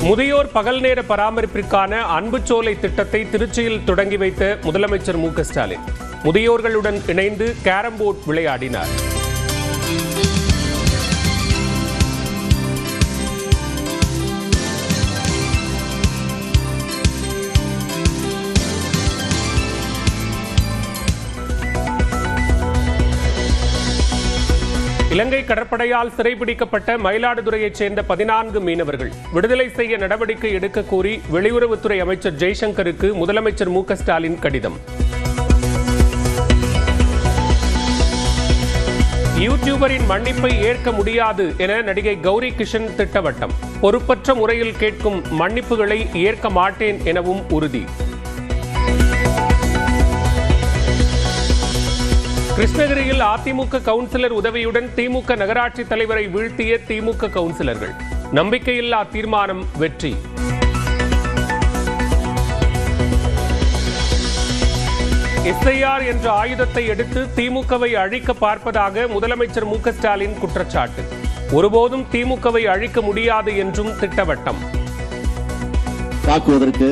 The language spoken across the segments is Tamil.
முதியோர் பகல் நேர பராமரிப்பிற்கான அன்புச்சோலை திட்டத்தை திருச்சியில் தொடங்கி வைத்த முதலமைச்சர் மு க ஸ்டாலின் முதியோர்களுடன் இணைந்து கேரம் போர்டு விளையாடினார். இலங்கை கடற்படையால் சிறைபிடிக்கப்பட்ட மயிலாடுதுறையைச் சேர்ந்த 14 மீனவர்கள் விடுதலை செய்ய நடவடிக்கை எடுக்க கோரி வெளியுறவுத்துறை அமைச்சர் ஜெய்சங்கருக்கு முதலமைச்சர் மு க ஸ்டாலின் கடிதம். யூடியூபரின் மன்னிப்பை ஏற்க முடியாது என நடிகை கௌரி கிஷன் திட்டவட்டம். பொறுப்பற்ற முறையில் கேட்கும் மன்னிப்புகளை ஏற்க மாட்டேன் எனவும் உறுதி. கிருஷ்ணகிரியில் அதிமுக கவுன்சிலர் உதவியுடன் திமுக நகராட்சி தலைவரை வீழ்த்திய திமுக கவுன்சிலர்கள். நம்பிக்கையில்லா தீர்மானம் வெற்றி. எஸ்ஐஆர் என்ற ஆயுதத்தை எடுத்து திமுகவை அழிக்க பார்ப்பதாக முதலமைச்சர் மு க ஸ்டாலின் குற்றச்சாட்டு. ஒருபோதும் திமுகவை அழிக்க முடியாது என்றும் திட்டவட்டம். தாக்குவதற்கு,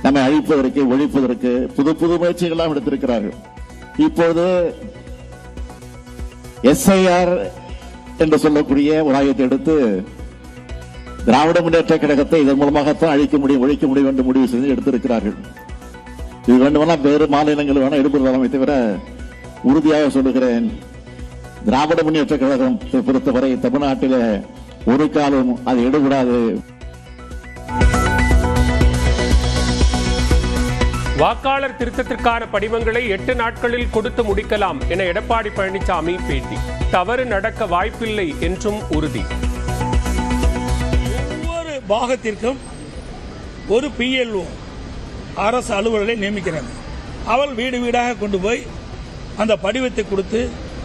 நம்மை அழிப்பதற்கு, ஒழிப்பதற்கு புது புது முயற்சிகள் எடுத்திருக்கிறார்கள். இப்போது எஸ்ஐஆர் என்று சொல்லக்கூடிய ஒரு ஆயுதத்தை எடுத்து திராவிட முன்னேற்ற கழகத்தை இதன் மூலமாகத்தான் அழிக்க முடியும், ஒழிக்க முடியும் என்று முடிவு செய்து எடுத்திருக்கிறார்கள். இது வேண்டுமெல்லாம் வேறு மாநிலங்கள் வேணா எடுப்பதாமே தவிர உறுதியாக சொல்லுகிறேன், திராவிட முன்னேற்ற கழகம் பொறுத்தவரை தமிழ்நாட்டில் ஒரு காலம் அது எடுபடாது. வாக்காளர் திருத்தத்திற்கான படிவங்களை 8 நாட்களில் கொடுத்து முடிக்கலாம் என எடப்பாடி பழனிசாமி பேட்டி. தவறு நடக்க வாய்ப்பில்லை என்றும் உறுதி. ஒவ்வொரு பாகத்திற்கும் ஒரு PLO அரசு அலுவலரை நியமிக்கிறாங்க. அவள் வீடு வீடாக கொண்டு போய் அந்த படிவத்தை கொடுத்து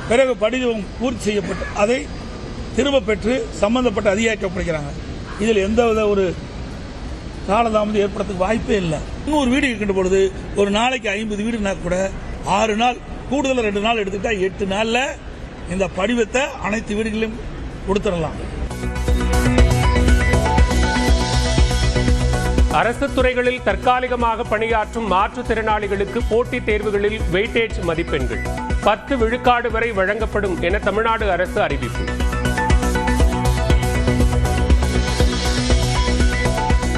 பிறகு படிவம் பூர்த்தி செய்யப்பட்டு அதை திரும்ப பெற்று சம்பந்தப்பட்ட அதிகாரிக்கப்படுகிறாங்க. இதில் எந்தவித ஒரு காலதாமதம் ஏற்படுறதுக்கு வாய்ப்பே இல்லை. 100 வீடு இருக்கின்ற பொழுது ஒரு நாளைக்கு 50 வீடுனா கூட 6 நாள் கூடுதல் 2 நாள் எடுத்துட்டா 8 நாள்ல இந்த படிவத்தை அனைத்து வீடுகளிலும் கொடுத்துடலாம். அரசு துறைகளில் தற்காலிகமாக பணியாற்றும் மாற்றுத்திறனாளிகளுக்கு போட்டித் தேர்வுகளில் வெயிட்டேஜ் மதிப்பெண்கள் 10 விழுக்காடு வரை வழங்கப்படும் என தமிழ்நாடு அரசு அறிவிப்பு.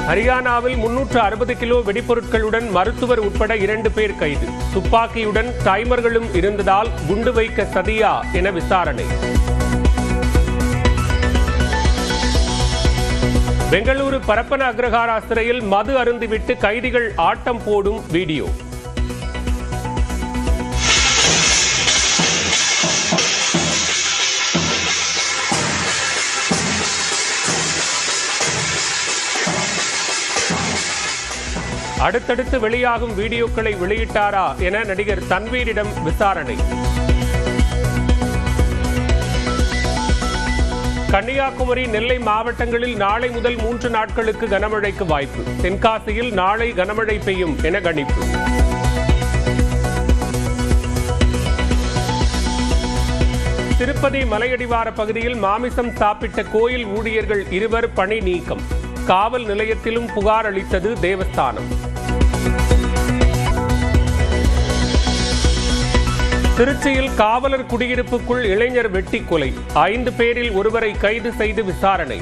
ஹரியானாவில் 360 கிலோ வெடிப்பொருட்களுடன் மருத்துவர் உட்பட 2 பேர் கைது. துப்பாக்கியுடன் டைமர்களும் இருந்ததால் குண்டு வைக்க சதியா என விசாரணை. பெங்களூரு பரப்பன அக்ரஹாரா சிறையில் மது அருந்திவிட்டு கைதிகள் ஆட்டம் போடும் வீடியோ. அடுத்தடுத்து வெளியாகும் வீடியோக்களை வெளியிட்டாரா என நடிகர் தன்வீரிடம் விசாரணை. கன்னியாகுமரி, நெல்லை மாவட்டங்களில் நாளை முதல் 3 நாட்களுக்கு கனமழைக்கு வாய்ப்பு. தென்காசியில் நாளை கனமழை பெய்யும் என கணிப்பு. திருப்பதி மலையடிவார பகுதியில் மாமிசம் சாப்பிட்ட கோயில் ஊழியர்கள் 2 பணி நீக்கம். காவல் நிலையத்திலும் புகார் அளித்தது தேவஸ்தானம். திருச்சியில் காவலர் குடியிருப்புக்குள் இளைஞர் வெட்டி கொலை. 5 பேரில் ஒருவரை கைது செய்து விசாரணை.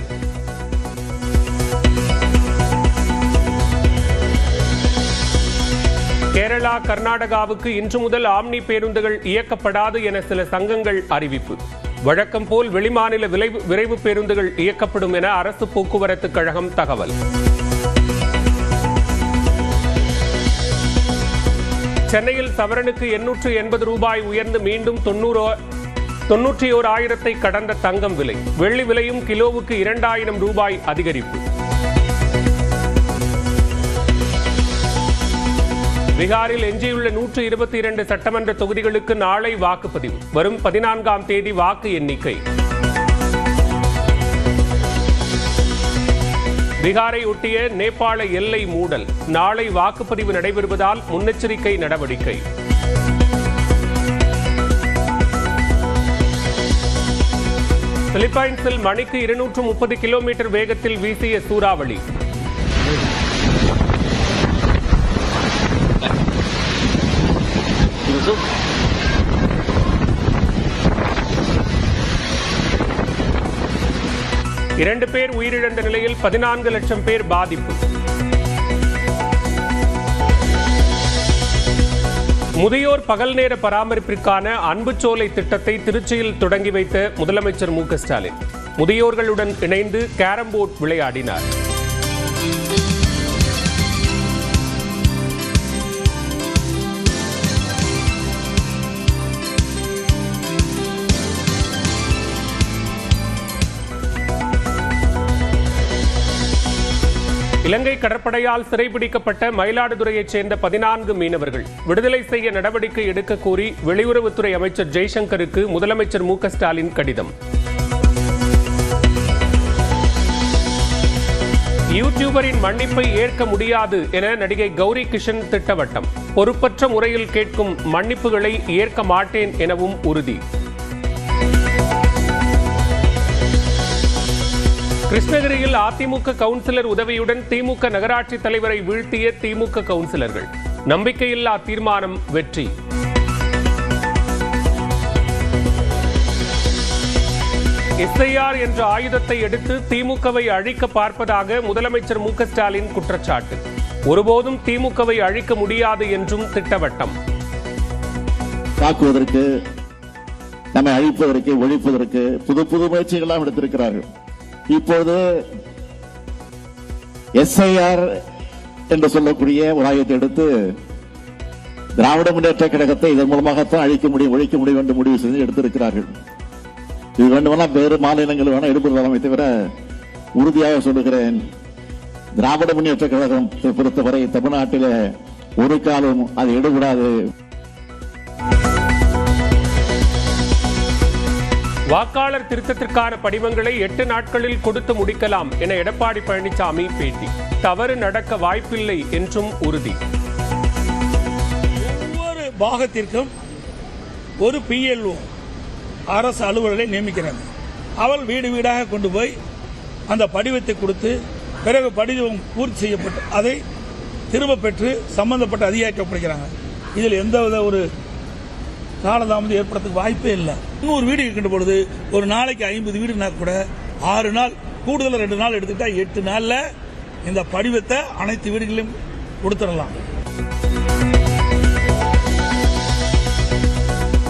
கேரளா, கர்நாடகாவுக்கு இன்று முதல் ஆம்னி பேருந்துகள் இயக்கப்படாது என சில சங்கங்கள் அறிவிப்பு. வழக்கம் போல் வெளிமாநில விரைவு பேருந்துகள் இயக்கப்படும் என அரசு போக்குவரத்து கழகம் தகவல். சென்னையில் சவரனுக்கு 880 ரூபாய் உயர்ந்து மீண்டும் 91,000 கடந்த தங்கம் விலை. வெள்ளி விலையும் கிலோவுக்கு 2,000 ரூபாய் அதிகரிப்பு. பீகாரில் எஞ்சியுள்ள 122 சட்டமன்ற தொகுதிகளுக்கு நாளை வாக்குப்பதிவு. வரும் 14ஆம் தேதி வாக்கு எண்ணிக்கை. பீகாரை ஒட்டிய நேபாள எல்லை மூடல். நாளை வாக்குப்பதிவு நடைபெறுவதால் முன்னெச்சரிக்கை நடவடிக்கை. பிலிப்பைன்ஸில் மணிக்கு 230 கிலோமீட்டர் வேகத்தில் வீசிய சூறாவளி. இரண்டு பேர் உயிரிழந்த நிலையில் 14 லட்சம் பேர் பாதிப்பு. முதியோர் பகல் நேர பராமரிப்பிற்கான அன்புச்சோலை திட்டத்தை திருச்சியில் தொடங்கி வைத்த முதலமைச்சர் மு.க. ஸ்டாலின் முதியோர்களுடன் இணைந்து கேரம் போர்டு விளையாடினார். இலங்கை கடற்படையால் சிறைபிடிக்கப்பட்ட மயிலாடுதுறையைச் சேர்ந்த 14 மீனவர்கள் விடுதலை செய்ய நடவடிக்கை எடுக்க கோரி வெளியுறவுத்துறை அமைச்சர் ஜெய்சங்கருக்கு முதலமைச்சர் மு.க. ஸ்டாலின் கடிதம். யூடியூபரின் மன்னிப்பை ஏற்க முடியாது என நடிகை கௌரி கிஷன் திட்டவட்டம். பொறுப்பற்ற முறையில் கேட்கும் மன்னிப்புகளை ஏற்க மாட்டேன் எனவும் உறுதி. கிருஷ்ணகிரியில் அதிமுக கவுன்சிலர் உதவியுடன் திமுக நகராட்சி தலைவரை வீழ்த்திய திமுக கவுன்சிலர்கள். நம்பிக்கையில்லா தீர்மானம் வெற்றி. எஸ்ஐஆர் என்ற ஆயுதத்தை எடுத்து திமுகவை அழிக்க பார்ப்பதாக முதலமைச்சர் மு.க. ஸ்டாலின் குற்றச்சாட்டு. ஒருபோதும் திமுகவை அழிக்க முடியாது என்றும் திட்டவட்டம். தாக்குவதற்கு, நம்மை அழிப்பதற்கு, ஒழிப்பதற்கு புது புது முயற்சிகளாம் எடுத்திருக்கிறார்கள். இப்போது எஸ்ஐஆர் என்று சொல்லக்கூடிய ஒரு ஆயுதத்தை எடுத்து திராவிட முன்னேற்ற கழகத்தை இதன் மூலமாகத்தான் அழிக்க முடியும், ஒழிக்க முடியும் என்று முடிவு செய்து எடுத்திருக்கிறார்கள். இது வேண்டுமெல்லாம் வேறு மாநிலங்கள் வேணா எடுப்பதாமே தவிர உறுதியாக சொல்லுகிறேன், திராவிட முன்னேற்ற கழகத்தை பொறுத்தவரை தமிழ்நாட்டில் ஒரு காலம் அது எடுபடாது. வாக்காளர் திருத்தத்திற்கான படிவங்களை 8 நாட்களில் கொடுத்து முடிக்கலாம் என எடப்பாடி பழனிசாமி பேட்டி. தவறு நடக்க வாய்ப்பில்லை என்றும் உறுதி. ஒவ்வொரு பாகத்திற்கும் ஒரு PLO அரசு அலுவலரை நியமிக்கிறாங்க. அவள் வீடு வீடாக கொண்டு போய் அந்த படிவத்தை கொடுத்து பிறகு படிவம் பூர்த்தி செய்யப்பட்டு அதை திரும்ப பெற்று சம்பந்தப்பட்ட அதிகாரிக்கு ஒப்படைக்கிறாங்க. இதில் எந்தவித ஒரு காலதாமதம் ஏற்படுறதுக்கு வாய்ப்பே இல்லை. 100 வீடு இருக்கின்ற பொழுது ஒரு நாளைக்கு 50 வீடுனா கூட 6 நாள் கூடுதல் 2 நாள் எடுத்துட்டா 8 நாள்ல இந்த படிவத்தை அனைத்து வீடுகளிலும் கொடுத்துடலாம்.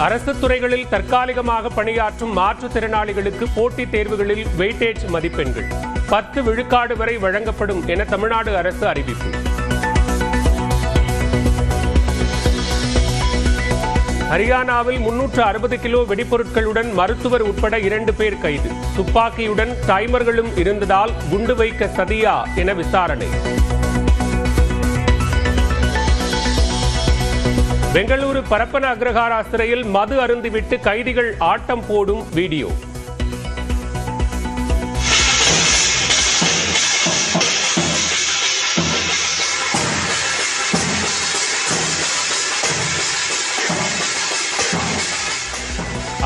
அரசு துறைகளில் தற்காலிகமாக பணியாற்றும் மாற்றுத்திறனாளிகளுக்கு போட்டித் தேர்வுகளில் வெயிட்டேஜ் மதிப்பெண்கள் 10 விழுக்காடு வரை வழங்கப்படும் என தமிழ்நாடு அரசு அறிவிப்பு. ஹரியானாவில் 360 கிலோ வெடிப்பொருட்களுடன் மருத்துவர் உட்பட 2 பேர் கைது. துப்பாக்கியுடன் டைமர்களும் இருந்ததால் குண்டு வைக்க சதியா என விசாரணை. பெங்களூரு பரப்பன அக்ரஹாரா சிறையில் மது அருந்திவிட்டு கைதிகள் ஆட்டம் போடும் வீடியோ.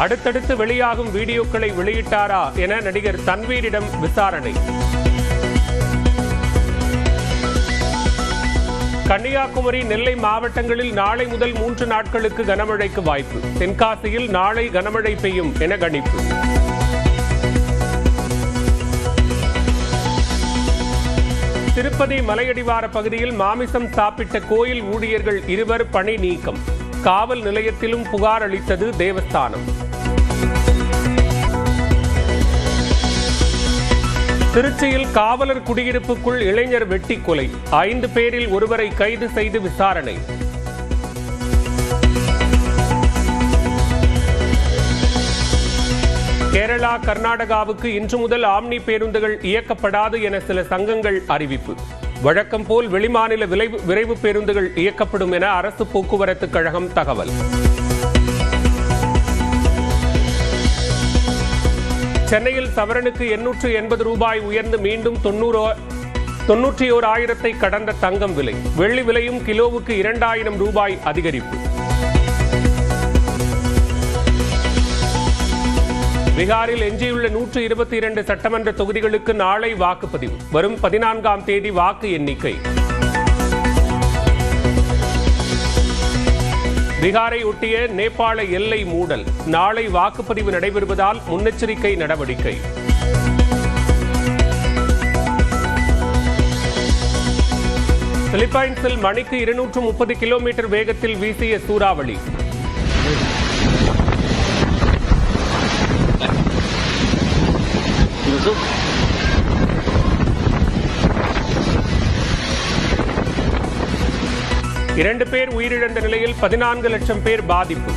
அடுத்தடுத்து வெளியாகும் வீடியோக்களை வெளியிட்டாரா என நடிகர் தன்வீரிடம் விசாரணை. கன்னியாகுமரி, நெல்லை மாவட்டங்களில் நாளை முதல் 3 நாட்களுக்கு கனமழைக்கு வாய்ப்பு. தென்காசியில் நாளை கனமழை பெய்யும் என கணிப்பு. திருப்பதி மலையடிவார பகுதியில் மாமிசம் சாப்பிட்ட கோயில் ஊழியர்கள் 2 பணி நீக்கம். காவல் நிலையத்திலும் புகார் அளித்தது தேவஸ்தானம். திருச்சியில் காவலர் குடியிருப்புக்குள் இளைஞர் வெட்டி கொலை. 5 பேரில் ஒருவரை கைது செய்து விசாரணை. கேரளா, கர்நாடகாவுக்கு இன்று முதல் ஆம்னி பேருந்துகள் இயக்கப்படாது என சில சங்கங்கள் அறிவிப்பு. வழக்கம் போல் வெளிமாநில விரைவு பேருந்துகள் இயக்கப்படும் என அரசு போக்குவரத்து கழகம் தகவல். சென்னையில் சவரனுக்கு 880 ரூபாய் உயர்ந்து மீண்டும் 91,000 கடந்த தங்கம் விலை. வெள்ளி விலையும் கிலோவுக்கு 2000 ரூபாய் அதிகரிப்பு. பீகாரில் எஞ்சியுள்ள 122 சட்டமன்ற தொகுதிகளுக்கு நாளை வாக்குப்பதிவு. வரும் 14ஆம் தேதி வாக்கு எண்ணிக்கை. பீகாரை ஒட்டிய நேபாள எல்லை மூடல். நாளை வாக்குப்பதிவு நடைபெறுவதால் முன்னெச்சரிக்கை நடவடிக்கை. பிலிப்பைன்ஸில் மணிக்கு 230 கிலோமீட்டர் வேகத்தில் வீசிய சூறாவளி. இரண்டு பேர் உயிரிழந்த நிலையில் 14 லட்சம் பேர் பாதிப்பு.